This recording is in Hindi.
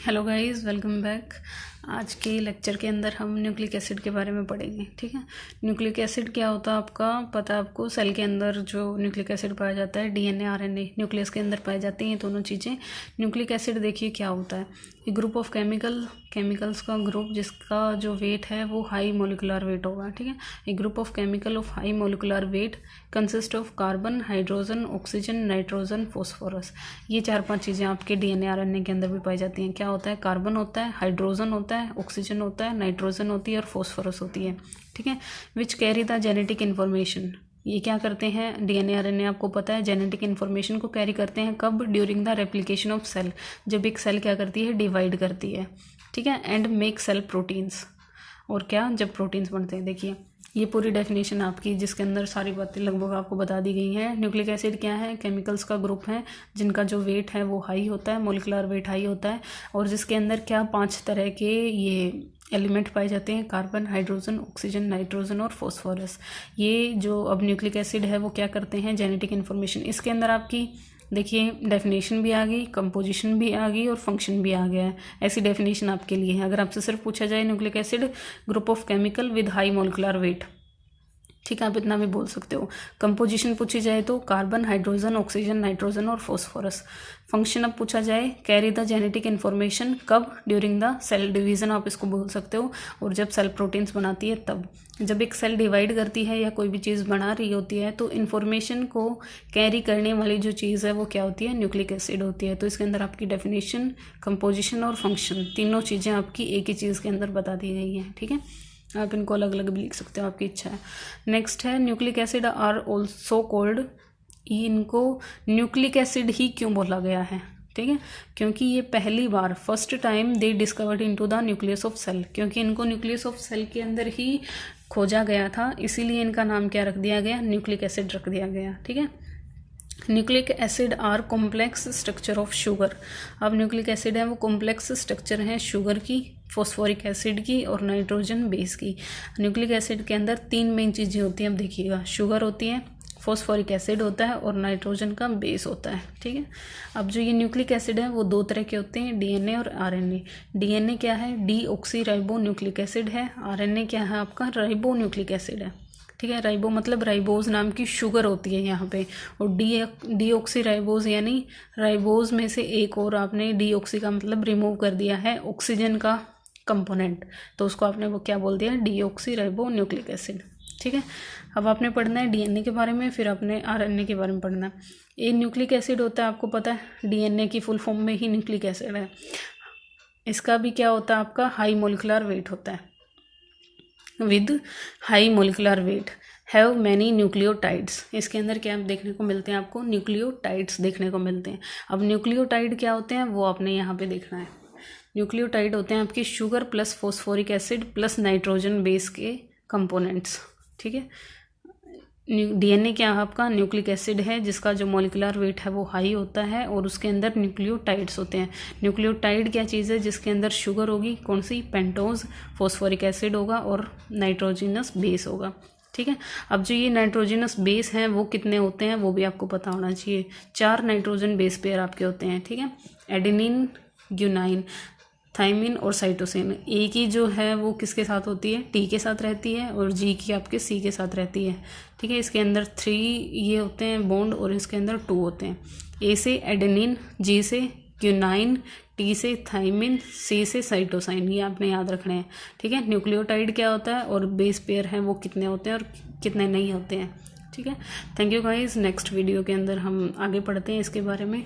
Hello guys, welcome back. आज के लेक्चर के अंदर हम न्यूक्लिक एसिड के बारे में पढ़ेंगे। ठीक है, न्यूक्लिक एसिड क्या होता है आपका पता है आपको। सेल के अंदर जो न्यूक्लिक एसिड पाया जाता है, डीएनए आरएनए न्यूक्लियस के अंदर पाए जाते हैं, ये दोनों चीज़ें। न्यूक्लिक एसिड देखिए क्या होता है, ये ग्रुप ऑफ केमिकल्स का ग्रुप जिसका जो वेट है वो हाई मोलिकुलर वेट होगा। ठीक है, a group of chemical of high molecular weight consist of carbon, hydrogen, oxygen, nitrogen, phosphorus. ये 4-5 चीज़ें आपके डीएनए आरएनए के अंदर भी पाई जाती हैं। क्या होता है, कार्बन होता है, हाइड्रोजन होता है, ऑक्सीजन होता है, नाइट्रोजन होती है और फॉस्फोरस होती है। ठीक है, which carry the genetic information. ये क्या करते हैं, डीएनए आरएनए आपको पता है जेनेटिक इन्फॉर्मेशन को कैरी करते हैं। कब? During the replication of cell, जब एक सेल क्या करती है, डिवाइड करती है। ठीक है, एंड मेक सेल प्रोटीन्स, और क्या, जब प्रोटीन्स बनते हैं। देखिए ये पूरी डेफिनेशन आपकी, जिसके अंदर सारी बातें लगभग आपको बता दी गई हैं। न्यूक्लिक एसिड क्या है, केमिकल्स का ग्रुप है जिनका जो वेट है वो हाई होता है, मोलिकुलर वेट हाई होता है, और जिसके अंदर क्या 5 तरह के ये एलिमेंट पाए जाते हैं, कार्बन, हाइड्रोजन, ऑक्सीजन, नाइट्रोजन और फॉस्फोरस। ये जो अब न्यूक्लिक एसिड है वो क्या करते हैं, जेनेटिक इन्फॉर्मेशन। इसके अंदर आपकी देखिए डेफिनेशन भी आ गई, कंपोजिशन भी आ गई और फंक्शन भी आ गया है। ऐसी डेफिनेशन आपके लिए है। अगर आपसे सिर्फ पूछा जाए nucleic acid group of chemical with high molecular wait, ठीक है, आप इतना भी बोल सकते हो। कंपोजिशन पूछी जाए तो कार्बन, हाइड्रोजन, ऑक्सीजन, नाइट्रोजन और फॉस्फोरस। फंक्शन अब पूछा जाए, कैरी द जेनेटिक इन्फॉर्मेशन, कब? ड्यूरिंग द सेल डिवीजन आप इसको बोल सकते हो, और जब सेल प्रोटीन्स बनाती है तब। जब एक सेल डिवाइड करती है या कोई भी चीज़ बना रही होती है तो इन्फॉर्मेशन को कैरी करने वाली जो चीज़ है वो क्या होती है, न्यूक्लिक एसिड होती है। तो इसके अंदर आपकी डेफिनेशन, कंपोजिशन और फंक्शन तीनों चीज़ें आपकी एक ही चीज़ के अंदर बता दी गई हैं। ठीक है, आप इनको अलग अलग भी लिख सकते हो, आपकी इच्छा है। नेक्स्ट है nucleic acid are also called. इनको न्यूक्लिक एसिड ही क्यों बोला गया है, ठीक है, क्योंकि ये पहली बार first time they discovered into the nucleus of cell, क्योंकि इनको न्यूक्लियस ऑफ सेल के अंदर ही खोजा गया था, इसीलिए इनका नाम क्या रख दिया गया, न्यूक्लिक एसिड रख दिया गया। ठीक है, nucleic acid are complex structure of sugar. अब न्यूक्लिक एसिड है वो कॉम्प्लेक्स स्ट्रक्चर है शुगर की, फॉस्फोरिक एसिड की और नाइट्रोजन बेस की। न्यूक्लिक एसिड के अंदर 3 मेन चीज़ें होती हैं। अब देखिएगा, शुगर होती है, फॉस्फोरिक एसिड होता है और नाइट्रोजन का बेस होता है। ठीक है, अब जो ये न्यूक्लिक एसिड है वो 2 तरह के होते हैं, डीएनए और आरएनए। डीएनए क्या है, डी राइबो न्यूक्लिक एसिड है। आरएनए क्या है आपका, राइबो न्यूक्लिक एसिड है। ठीक है, राइबो मतलब राइबोज नाम की शुगर होती है यहाँ पे, और डीऑक्सी राइबोज यानी राइबोज में से एक और आपने डीऑक्सी का मतलब रिमूव कर दिया है, ऑक्सीजन का कंपोनेंट, तो उसको आपने वो क्या बोल दिया, डीऑक्सी राइबो न्यूक्लिक एसिड। ठीक है, अब आपने पढ़ना है डीएनए के बारे में, फिर आपने आरएनए के बारे में पढ़ना है। ये न्यूक्लिक एसिड होता है आपको पता है, डीएनए की फुल फॉर्म में ही न्यूक्लिक एसिड है। इसका भी क्या होता है आपका, हाई मोलिकुलर वेट होता है, with high molecular wait, have many nucleotides. इसके अंदर क्या देखने को मिलते हैं आपको, न्यूक्लियोटाइड्स देखने को मिलते हैं। अब न्यूक्लियोटाइड क्या होते हैं वो आपने यहाँ पे देखना है। न्यूक्लियोटाइड होते हैं आपकी sugar plus phosphoric acid plus nitrogen base के कंपोनेंट्स। ठीक है, डीएनए क्या है आपका, न्यूक्लिक एसिड है जिसका जो मोलिकुलर वेट है वो हाई होता है, और उसके अंदर न्यूक्लियोटाइड्स होते हैं। न्यूक्लियोटाइड क्या चीज़ है, जिसके अंदर शुगर होगी, कौन सी, पेंटोज, फॉस्फोरिक एसिड होगा और नाइट्रोजिनस बेस होगा। ठीक है, अब जो ये नाइट्रोजिनस बेस हैं वो कितने होते हैं वो भी आपको पता होना चाहिए। 4 नाइट्रोजन बेस पेयर आपके होते हैं। ठीक है, एडेनिन, ग्यूनाइन, थाइमिन और साइटोसिन। ए की जो है वो किसके साथ होती है, टी के साथ रहती है, और जी की आपके सी के साथ रहती है। ठीक है, इसके अंदर 3 ये होते हैं बॉन्ड और इसके अंदर 2 होते हैं। ए से एडेनिन, जी से ग्यूनाइन, टी से थाइमिन, सी से साइटोसाइन, ये आपने याद रखना है। ठीक है, न्यूक्लियोटाइड क्या होता है और बेस पेयर हैं वो कितने होते हैं और कितने नहीं होते हैं। ठीक है, thank you guys. Next video के अंदर हम आगे पढ़ते हैं इसके बारे में।